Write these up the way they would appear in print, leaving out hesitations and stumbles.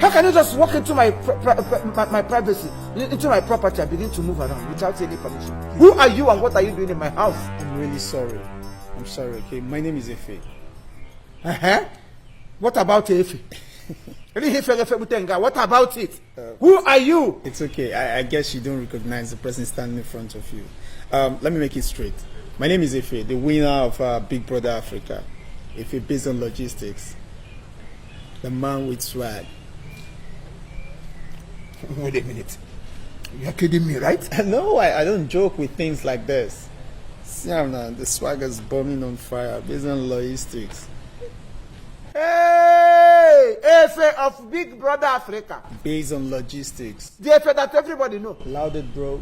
How can you just walk into my privacy, into my property, and begin to move around without any permission? Who are you and what are you doing in my house? I'm really sorry. I'm sorry, okay? My name is Efe. What about Efe? What about it? Who are you? It's okay. I guess you don't recognize the person standing in front of you. Let me make it straight. My name is Efe, the winner of Big Brother Africa. Efe based on logistics. The man with swag. Wait a minute. You're kidding me, right? No, I don't joke with things like this. See now, the swagger's burning on fire based on logistics. Hey! Efe of Big Brother Africa. Based on logistics. The Efe that everybody knows. Loud it, bro.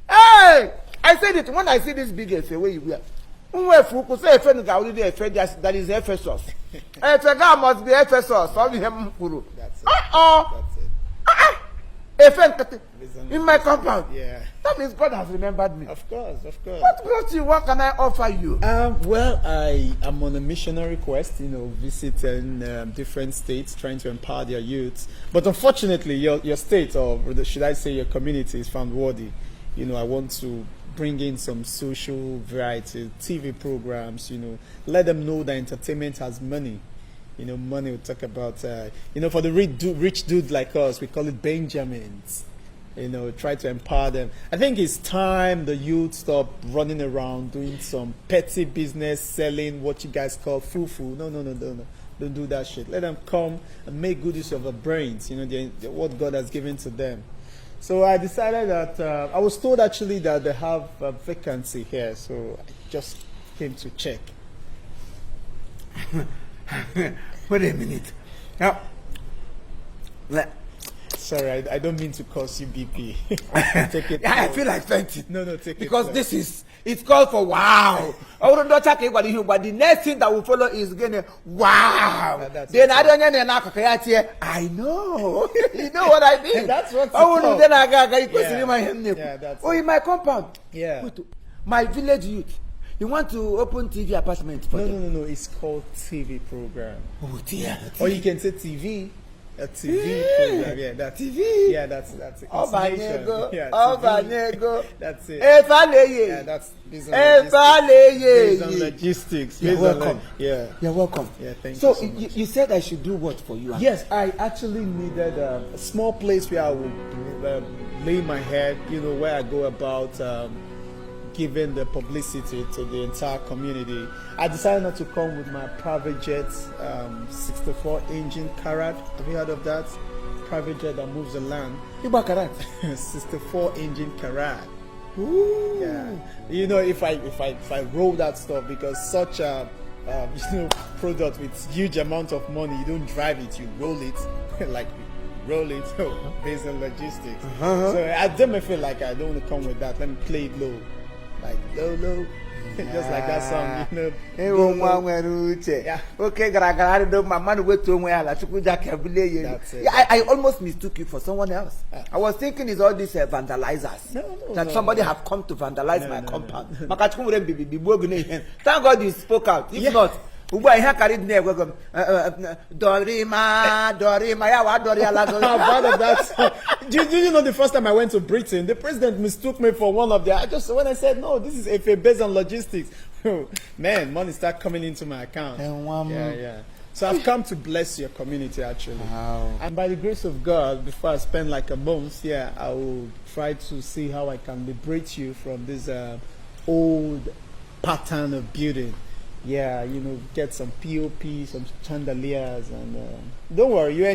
Hey! I said it when I see this big Efe where you wear. That is Ephesus. Efe must be Ephesus. That's it. In my compound. Yeah. That means God has remembered me. Of course, of course. What brought you? What can I offer you? Well, I am on a missionary quest, visiting different states, trying to empower their youths. But unfortunately, your state, or should I say your community, is found worthy. I want to bring in some social variety, TV programs, let them know that entertainment has money. Money we talk about, for the rich dude like us, we call it Benjamins. Try to empower them. I think it's time the youth stop running around doing some petty business, selling what you guys call fufu. No. Don't do that shit. Let them come and make good use of the brains, what God has given to them. So I decided that, I was told actually that they have a vacancy here, so I just came to check. Wait a minute. Now, sorry, I don't mean to cause you BP. Take it. I feel like fainting. No, take because it. Because it's called for wow. But the next thing that will follow is again wow. Then I don't I know. You know what I mean? That's what's in my compound. Yeah. My village youth. You want to open TV apartment for them? No. It's called TV program. Oh dear. Or you can say TV. A TV program. Yeah, that's TV. Yeah, that's it. Obanego. Yeah, Obanego. That's it. Yeah, that's based on logistics. You're welcome. Yeah. You're welcome. Yeah, thank you. So You said I should do what for you? Yes, I actually needed a small place where I would lay my head, where I go about giving the publicity to the entire community. I decided not to come with my private jet, 64 engine Karat. Have you heard of that? Private jet that moves the land. 64 engine Karat. Ooh. Yeah. If I roll that stuff, because such a product with huge amount of money, you don't drive it, you roll it based on logistics. So I don't feel like I don't want to come with that. Let me play it low. Like low. Just like that song, Yeah. Okay, That's it. Yeah, I almost mistook you for someone else. I was thinking it's all these vandalizers. No, Somebody have come to vandalize my compound. Thank God you spoke out. If not, Dorima. Do you know the first time I went to Britain, the president mistook me for one of their. When I said no, this is Efe based on logistics. Man, money start coming into my account. Yeah. So I've come to bless your community actually. Wow. And by the grace of God, before I spend like a month, I will try to see how I can liberate you from this old pattern of building. Yeah, get some POP, some chandeliers, and don't worry, you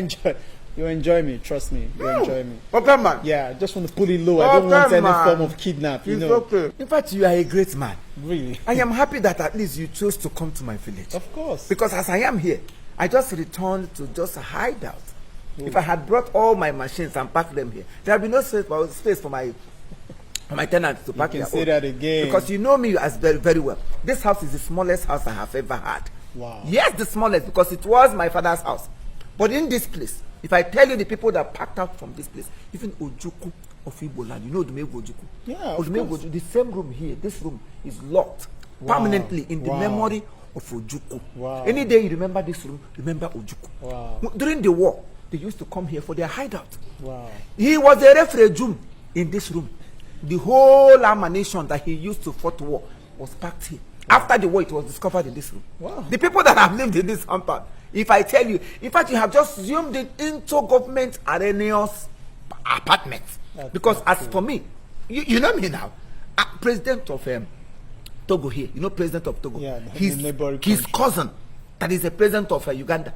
enjoy me. Trust me, you enjoy me. Okay, man. Yeah, I just want to put it low. I don't want any form of kidnap. Okay. In fact, you are a great man. Really, I am happy that at least you chose to come to my village. Of course. Because as I am here, I just returned to just hide out. If I had brought all my machines and packed them here, there would be no space for my tenants to park. You can say that again. Because you know me as very, very well. This house is the smallest house I have ever had. Wow. Yes, the smallest, because it was my father's house. But in this place, if I tell you the people that packed out from this place, even Ojuku of Igbo land, you know Odumegwu Ojuku. Yeah, of course. The same room here, this room is locked. permanently in the memory of Ojukwu. Wow. Any day you remember this room, remember Ojukwu. Wow. During the war, they used to come here for their hideout. Wow. He was a refuge in this room. The whole ammunition that he used to fight war was packed here. Wow. After the war, it was discovered in this room. Wow. The people that have lived in this compound, if I tell you, in fact, you have just zoomed it into government arenas apartments. Because as for me, you know me now, president of Togo here, you know, president of Togo, yeah, his cousin, that is the president of Uganda,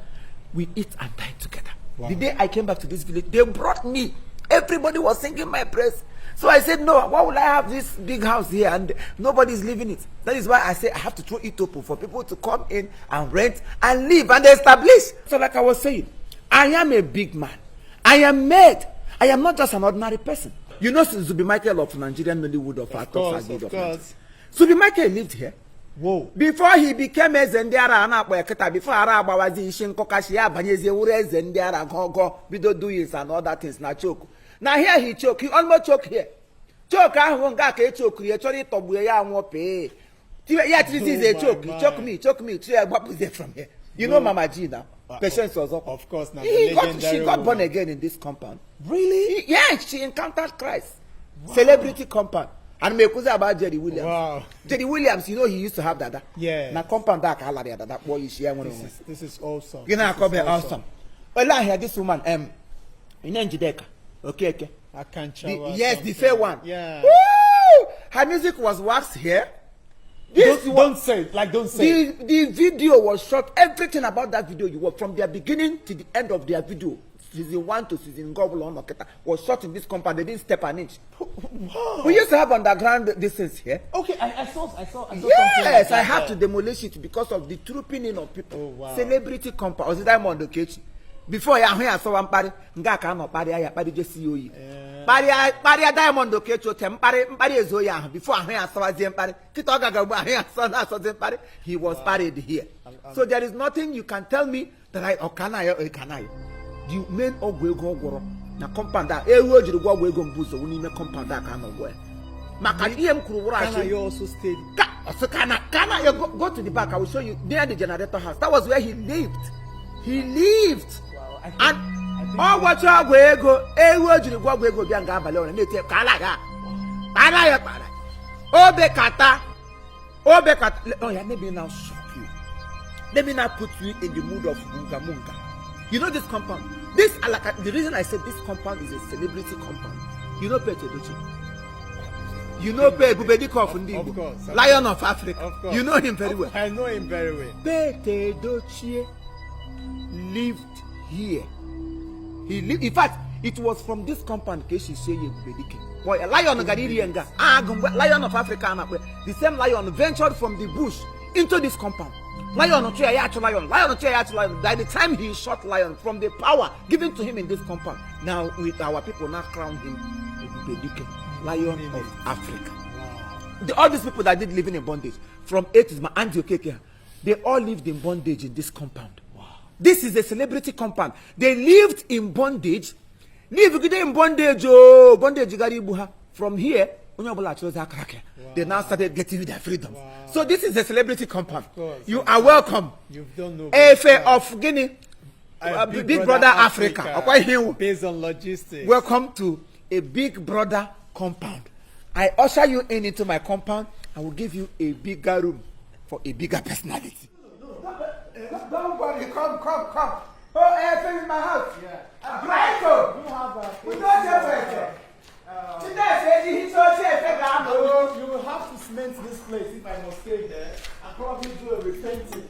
we eat and dine together. Wow. The day I came back to this village, they brought me. Everybody was singing my praise. So I said, no, why would I have this big house here and nobody's living it? That is why I say I have to throw it open for people to come in and rent and live and establish. So like I was saying, I am a big man. I am made. I am not just an ordinary person. You know Zubi Michael of Nigerian Nollywood of course. Zubi Michael lived here. Whoa. Before he became a Zendiara and before Araba was in Shinkokashia, Banyezi, Zendiara, Gogo, Bido Duyis and all that things, not choke. Now here he choke, he almost choke here. Choke, I won't get a choke, you actually top where I won't pay. Yet this is a choke, choke me, what was it from here? You know Mama G now. Patience was up. Of course, now she got born again in this compound. Really? Yeah, she encountered Christ. Wow. Celebrity compound. And me kuza about Jerry Williams. Wow. Jerry Williams, you know he used to have that. Yeah. Now compound that color that boy is here. This is awesome. You know, I come here awesome. Well, I hear this woman, in Njideka. Okay. I can't yes, the fair one. Yeah. Woo! Her music was waxed here. Don't say it. Like, don't say it. The video was shot. Everything about that video, you were from their beginning to the end of their video. Season 1 to season Gobble was shot in this compound. They didn't step an inch. Wow. We used to have underground distance here. Okay, I saw yes, like I had to demolish it because of the trooping in of people. Oh, wow. Celebrity compound. Was it Diamond Okechi? Before I saw one party, Ngaka no party, I party just see you. Party Diamond Okechi, party is Oya. Before I saw them party, he was parried here. So there is nothing you can tell me that I can I. The main ogwego na compound that ewo jiri gwa gwego mbuzo woni me compound that can of where makadiem Kana you also stayed Kana you go to the back. I will show you near the generator house. That was where he lived. Wow, and all what you gwego ewo jiri gwa gwego bia nga abale ona nete kala ya obekata oh yeah, let me now shock you. Let me now put you in the mood of munga. You know this compound? The reason I said this compound is a celebrity compound. You know Pete Edochie? You know Pete Bubediko of Ndibo? Of course. Lion of Africa. Of course. You know him very well. I know him very well. Pete Edochie lived here. In fact, it was from this compound Keshi Sheye Bubedike. Boy, a lion Lion of Africa. The same lion ventured from the bush into this compound. Lion. By the time he shot lion from the power given to him in this compound, now with our people now crown him Lion of Africa. Wow. All these people that did living in bondage, from A to my Andy Okeke, they all lived in bondage in this compound. Wow. This is a celebrity compound. They lived in bondage. Live in bondage, bondage from here. Wow. They now started getting their freedom. Wow. So this is a celebrity compound. You are welcome. You've done no Efe of Guinea, Big Brother Africa. Based on logistics. Welcome to a Big Brother compound. I usher you into my compound. I will give you a bigger room for a bigger personality. Don't worry, come. Oh, Efe in my house. Yeah. We don't have it. You will have to cement this place if I must stay there and probably do a repenting.